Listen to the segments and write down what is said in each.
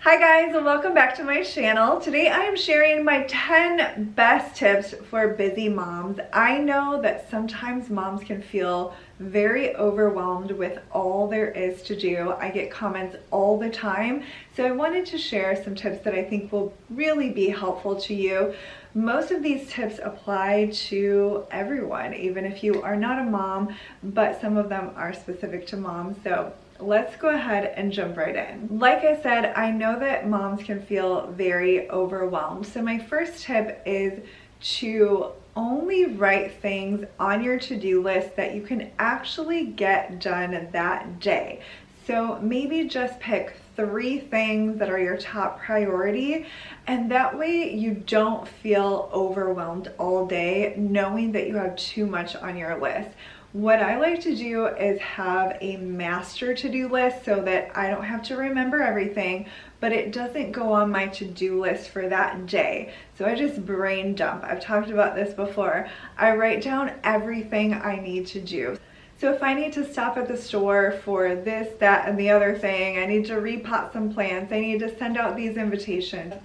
Hi guys, and welcome back to my channel. Today I am sharing my 10 best tips for busy moms. I know that sometimes moms can feel very overwhelmed with all there is to do. I get comments all the time, so I wanted to share some tips that I think will really be helpful to you. Most of these tips apply to everyone, even if you are not a mom, but some of them are specific to moms. So let's go ahead and jump right in. Like I said, I know that moms can feel very overwhelmed. So my first tip is to only write things on your to-do list that you can actually get done that day. So maybe just pick 3 things that are your top priority, and that way you don't feel overwhelmed all day knowing that you have too much on your list. What I like to do is have a master to-do list so that I don't have to remember everything, but it doesn't go on my to-do list for that day. So I just brain dump. I've talked about this before. I write down everything I need to do. So if I need to stop at the store for this, that, and the other thing, I need to repot some plants, I need to send out these invitations.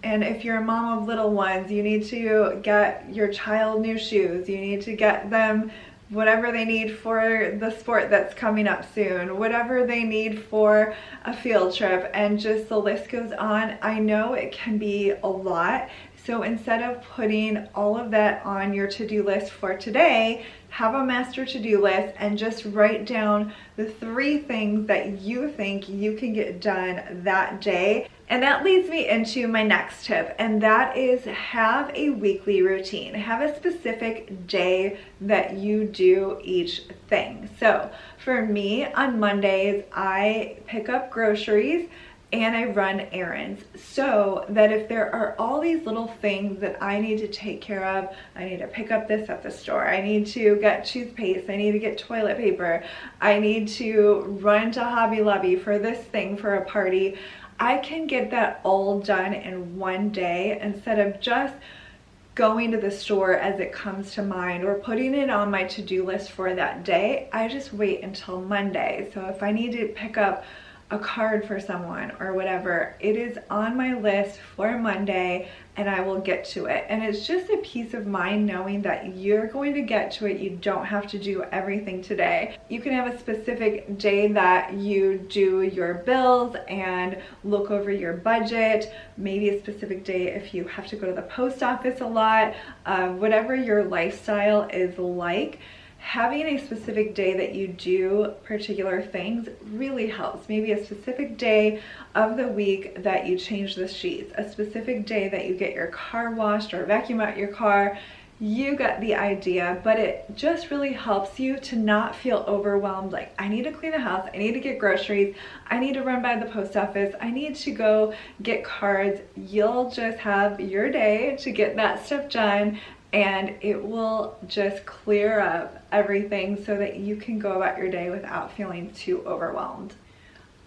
And if you're a mom of little ones, you need to get your child new shoes, you need to get them whatever they need for the sport that's coming up soon, whatever they need for a field trip, and just the list goes on. I know it can be a lot, so instead of putting all of that on your to-do list for today, have a master to-do list and just write down the 3 things that you think you can get done that day. And that leads me into my next tip, and that is have a weekly routine. Have a specific day that you do each thing. So for me, on Mondays, I pick up groceries and I run errands, so that if there are all these little things that I need to take care of, I need to pick up this at the store, I need to get toothpaste, I need to get toilet paper, I need to run to Hobby Lobby for this thing for a party, I can get that all done in one day instead of just going to the store as it comes to mind or putting it on my to-do list for that day. I just wait until Monday. So if I need to pick up a card for someone or whatever, it is on my list for Monday and I will get to it. And it's just a peace of mind knowing that you're going to get to it. You don't have to do everything today. You can have a specific day that you do your bills and look over your budget, maybe a specific day if you have to go to the post office a lot, whatever your lifestyle is like. Having a specific day that you do particular things really helps. Maybe a specific day of the week that you change the sheets, a specific day that you get your car washed or vacuum out your car. You got the idea, but it just really helps you to not feel overwhelmed. Like, I need to clean the house, I need to get groceries, I need to run by the post office, I need to go get cards. You'll just have your day to get that stuff done, and it will just clear up everything so that you can go about your day without feeling too overwhelmed.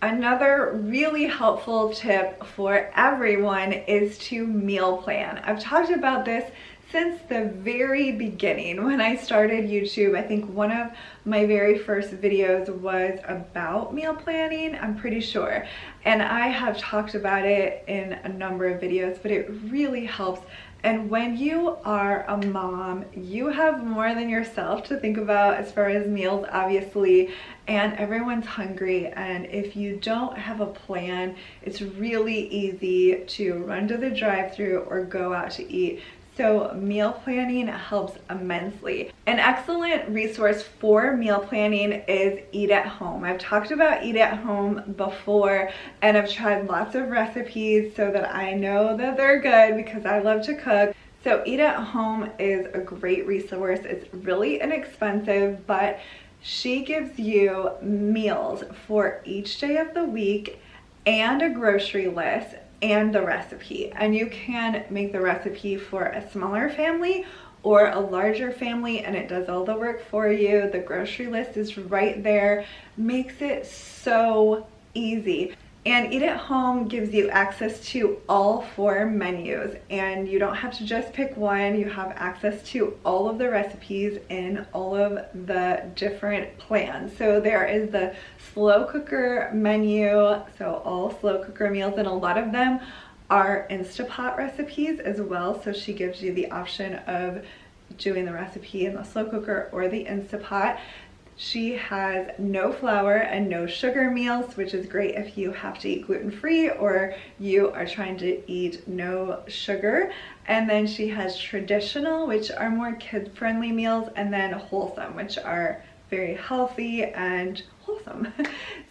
Another really helpful tip for everyone is to meal plan. I've talked about this since the very beginning when I started YouTube. I think one of my very first videos was about meal planning, I'm pretty sure. And I have talked about it in a number of videos, but it really helps. And when you are a mom, you have more than yourself to think about as far as meals, obviously, and everyone's hungry. And if you don't have a plan, it's really easy to run to the drive-thru or go out to eat. So meal planning helps immensely. An excellent resource for meal planning is Eat at Home. I've talked about Eat at Home before, and I've tried lots of recipes so that I know that they're good because I love to cook. So Eat at Home is a great resource. It's really inexpensive, but she gives you meals for each day of the week and a grocery list and the recipe, and you can make the recipe for a smaller family or a larger family, and it does all the work for you. The grocery list is right there, makes it so easy. And Eat at Home gives you access to all 4 menus, and you don't have to just pick one. You have access to all of the recipes in all of the different plans. So there is the slow cooker menu, so all slow cooker meals, and a lot of them are Instapot recipes as well. So she gives you the option of doing the recipe in the slow cooker or the Instapot. She has no flour and no sugar meals, which is great if you have to eat gluten-free or you are trying to eat no sugar. And then she has traditional, which are more kid-friendly meals, and then wholesome, which are very healthy and wholesome.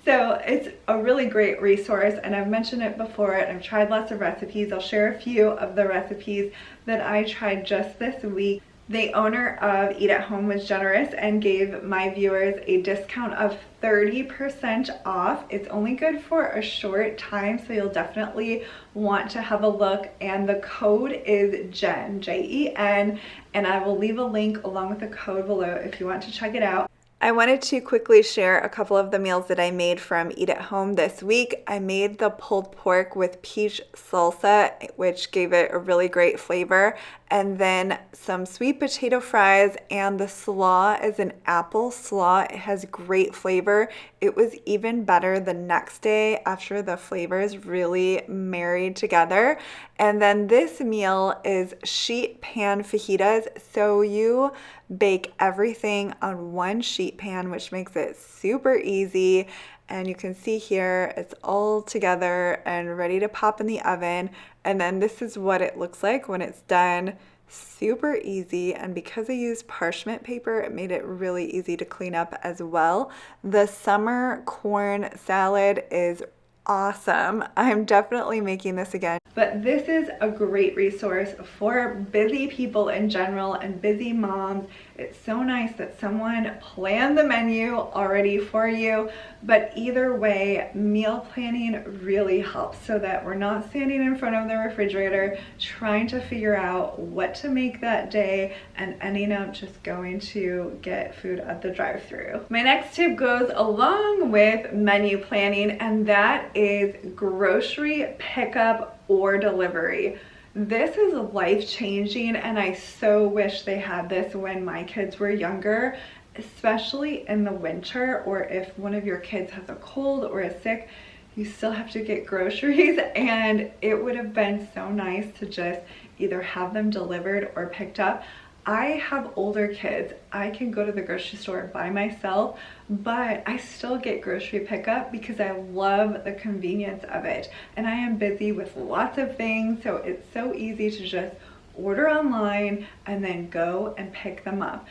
So it's a really great resource, and I've mentioned it before, and I've tried lots of recipes. I'll share a few of the recipes that I tried just this week. The owner of Eat at Home was generous and gave my viewers a discount of 30% off. It's only good for a short time, so you'll definitely want to have a look. And the code is JEN, J-E-N, and I will leave a link along with the code below if you want to check it out. I wanted to quickly share a couple of the meals that I made from Eat at Home this week. I made the pulled pork with peach salsa, which gave it a really great flavor, and then some sweet potato fries, and the slaw is an apple slaw. It has great flavor. It was even better the next day after the flavors really married together. And then this meal is sheet pan fajitas. So you bake everything on one sheet pan, which makes it super easy. And you can see here, it's all together and ready to pop in the oven. And then this is what it looks like when it's done. Super easy, and because I used parchment paper, it made it really easy to clean up as well. The summer corn salad is awesome. I'm definitely making this again. But this is a great resource for busy people in general and busy moms. It's so nice that someone planned the menu already for you. But either way, meal planning really helps so that we're not standing in front of the refrigerator trying to figure out what to make that day and ending up just going to get food at the drive-thru. My next tip goes along with menu planning, and that is grocery pickup or delivery. This is life-changing, and I so wish they had this when my kids were younger, especially in the winter, or if one of your kids has a cold or is sick, you still have to get groceries, and it would have been so nice to just either have them delivered or picked up. I have older kids. I can go to the grocery store by myself, but I still get grocery pickup because I love the convenience of it. And I am busy with lots of things, so it's so easy to just order online and then go and pick them up.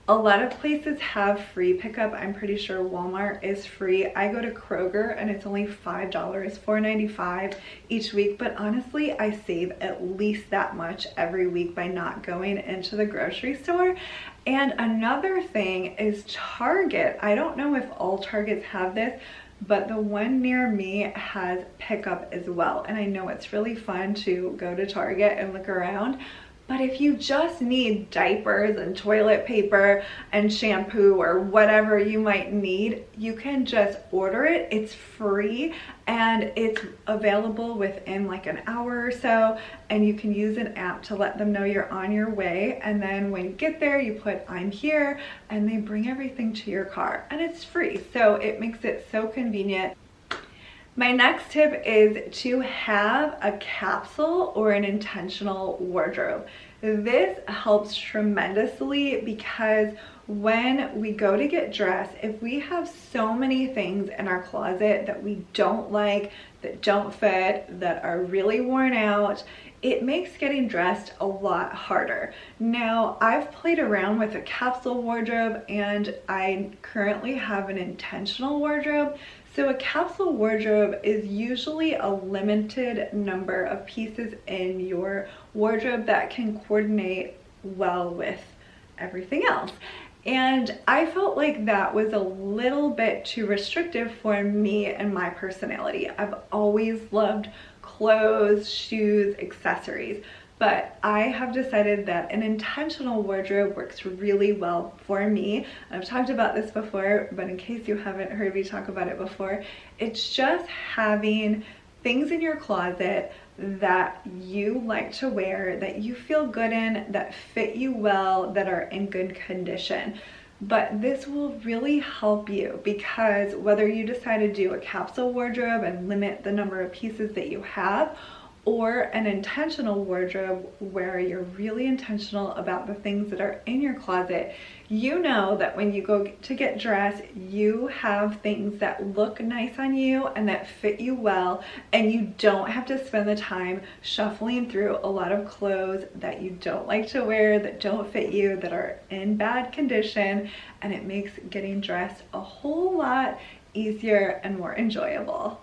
A lot of places have free pickup. I'm pretty sure Walmart is free. I go to Kroger and it's only $5, $4.95 each week. But honestly, I save at least that much every week by not going into the grocery store. And another thing is Target. I don't know if all Targets have this, but the one near me has pickup as well. And I know it's really fun to go to Target and look around. But if you just need diapers and toilet paper and shampoo or whatever you might need, you can just order it. It's free and it's available within like an hour or so, and you can use an app to let them know you're on your way. And then when you get there, you put "I'm here," and they bring everything to your car, and it's free. So it makes it so convenient. My next tip is to have a capsule or an intentional wardrobe. This helps tremendously because when we go to get dressed, if we have so many things in our closet that we don't like, that don't fit, that are really worn out, it makes getting dressed a lot harder. Now, I've played around with a capsule wardrobe, and I currently have an intentional wardrobe. So a capsule wardrobe is usually a limited number of pieces in your wardrobe that can coordinate well with everything else. And I felt like that was a little bit too restrictive for me and my personality. I've always loved clothes, shoes, accessories. but I have decided that an intentional wardrobe works really well for me. I've talked about this before, but in case you haven't heard me talk about it before, it's just having things in your closet that you like to wear, that you feel good in, that fit you well, that are in good condition. But this will really help you, because whether you decide to do a capsule wardrobe and limit the number of pieces that you have, or an intentional wardrobe where you're really intentional about the things that are in your closet, you know that when you go to get dressed, you have things that look nice on you and that fit you well, and you don't have to spend the time shuffling through a lot of clothes that you don't like to wear, that don't fit you, that are in bad condition, and it makes getting dressed a whole lot easier and more enjoyable.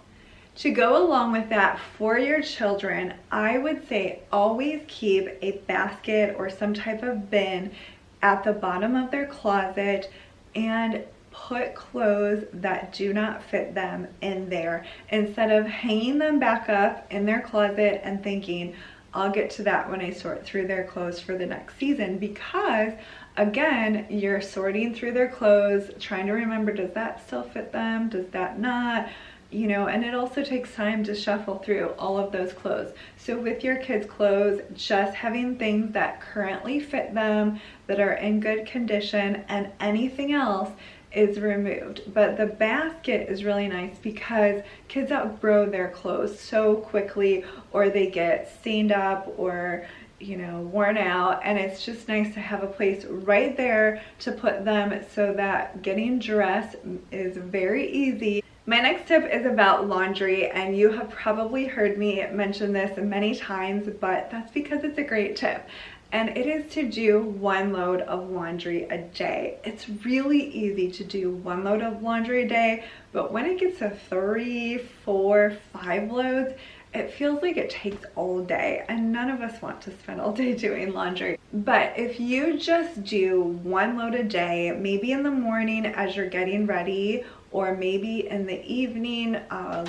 To go along with that, for your children, I would say always keep a basket or some type of bin at the bottom of their closet and put clothes that do not fit them in there, instead of hanging them back up in their closet and thinking, I'll get to that when I sort through their clothes for the next season. Because again, you're sorting through their clothes, trying to remember, does that still fit them? Does that not? You know, and it also takes time to shuffle through all of those clothes. So with your kids' clothes, just having things that currently fit them, that are in good condition, and anything else is removed. But the basket is really nice because kids outgrow their clothes so quickly, or they get stained up, or worn out, and it's just nice to have a place right there to put them so that getting dressed is very easy. My next tip is about laundry, and you have probably heard me mention this many times, but that's because it's a great tip. And it is to do one load of laundry a day. It's really easy to do one load of laundry a day, but when it gets to 3, 4, 5 loads, it feels like it takes all day, and none of us want to spend all day doing laundry. But if you just do one load a day, maybe in the morning as you're getting ready, or maybe in the evening,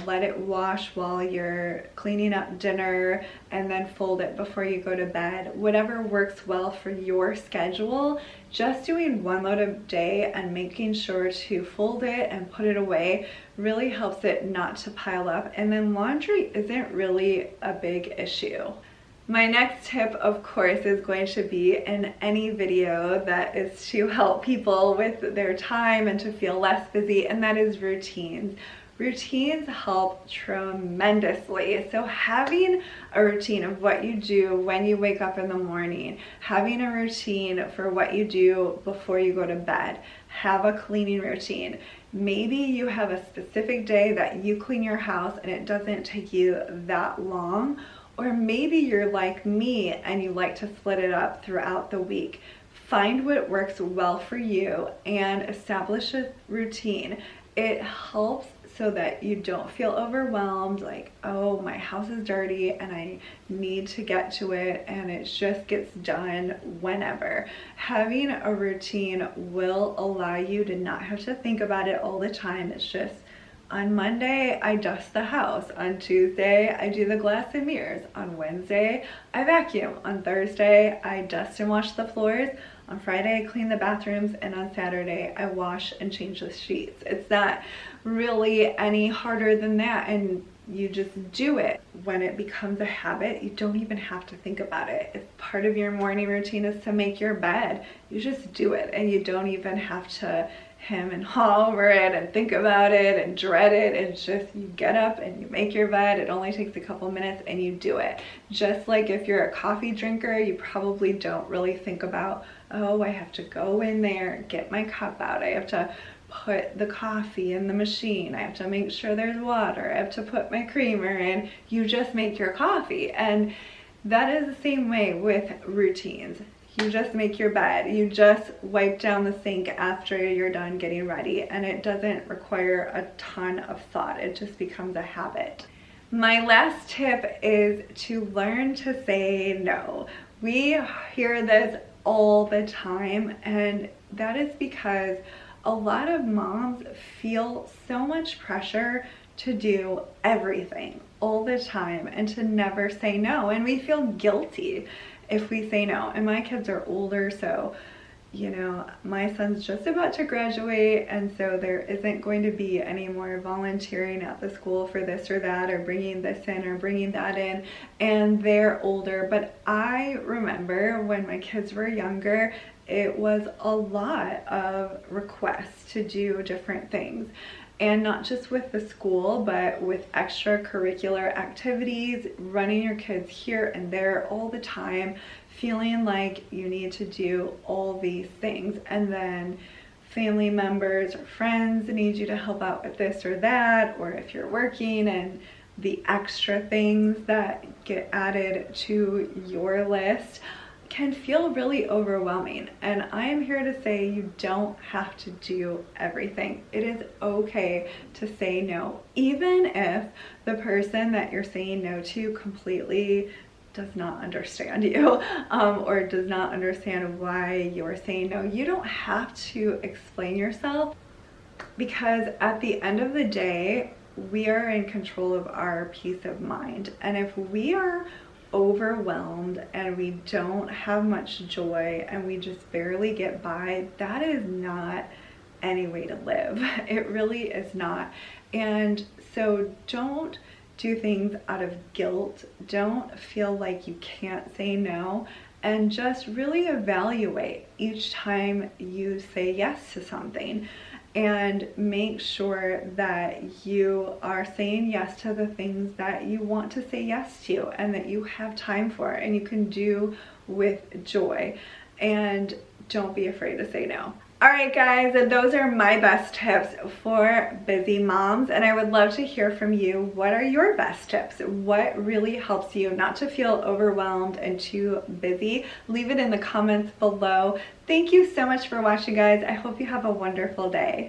let it wash while you're cleaning up dinner, and then fold it before you go to bed. Whatever works well for your schedule, just doing one load a day and making sure to fold it and put it away really helps it not to pile up, and then laundry isn't really a big issue. My next tip, of course, is going to be in any video that is to help people with their time and to feel less busy, and that is routines. Routines help tremendously. So having a routine of what you do when you wake up in the morning, having a routine for what you do before you go to bed, have a cleaning routine. Maybe you have a specific day that you clean your house and it doesn't take you that long. Or maybe you're like me and you like to split it up throughout the week. Find what works well for you and establish a routine. It helps so that you don't feel overwhelmed, like, oh, my house is dirty and I need to get to it, and it just gets done whenever. Having a routine will allow you to not have to think about it all the time. It's just, on Monday, I dust the house. On Tuesday, I do the glass and mirrors. On Wednesday, I vacuum. On Thursday, I dust and wash the floors. On Friday, I clean the bathrooms. And on Saturday, I wash and change the sheets. It's not really any harder than that. And you just do it. When it becomes a habit, you don't even have to think about it. If part of your morning routine is to make your bed, you just do it. And you don't even have to hem and haw over it and think about it and dread it. It's just, you get up and you make your bed. It only takes a couple minutes and you do it. Just like if you're a coffee drinker, you probably don't really think about, oh, I have to go in there, get my cup out, I have to put the coffee in the machine, I have to make sure there's water, I have to put my creamer in. You just make your coffee. And that is the same way with routines. You just make your bed, you just wipe down the sink after you're done getting ready, and it doesn't require a ton of thought. It just becomes a habit. My last tip is to learn to say no. We hear this all the time, and that is because a lot of moms feel so much pressure to do everything all the time and to never say no. And we feel guilty if we say no. And my kids are older, so you know, my son's just about to graduate, and so there isn't going to be any more volunteering at the school for this or that, or bringing this in or bringing that in, and they're older. But I remember when my kids were younger, it was a lot of requests to do different things. And not just with the school, but with extracurricular activities, running your kids here and there all the time, feeling like you need to do all these things. And then family members or friends need you to help out with this or that, or if you're working, and the extra things that get added to your list can feel really overwhelming. And I am here to say you don't have to do everything. It is okay to say no, even if the person that you're saying no to completely does not understand you, or does not understand why you're saying no. You don't have to explain yourself, because at the end of the day, we are in control of our peace of mind. And if we are overwhelmed and we don't have much joy and we just barely get by, that is not any way to live. It really is not. And so don't do things out of guilt. Don't feel like you can't say no, and just really evaluate each time you say yes to something, and make sure that you are saying yes to the things that you want to say yes to and that you have time for and you can do with joy. And don't be afraid to say no. All right, guys, and those are my best tips for busy moms, and I would love to hear from you. What are your best tips? What really helps you not to feel overwhelmed and too busy? Leave it in the comments below. Thank you so much for watching, guys. I hope you have a wonderful day.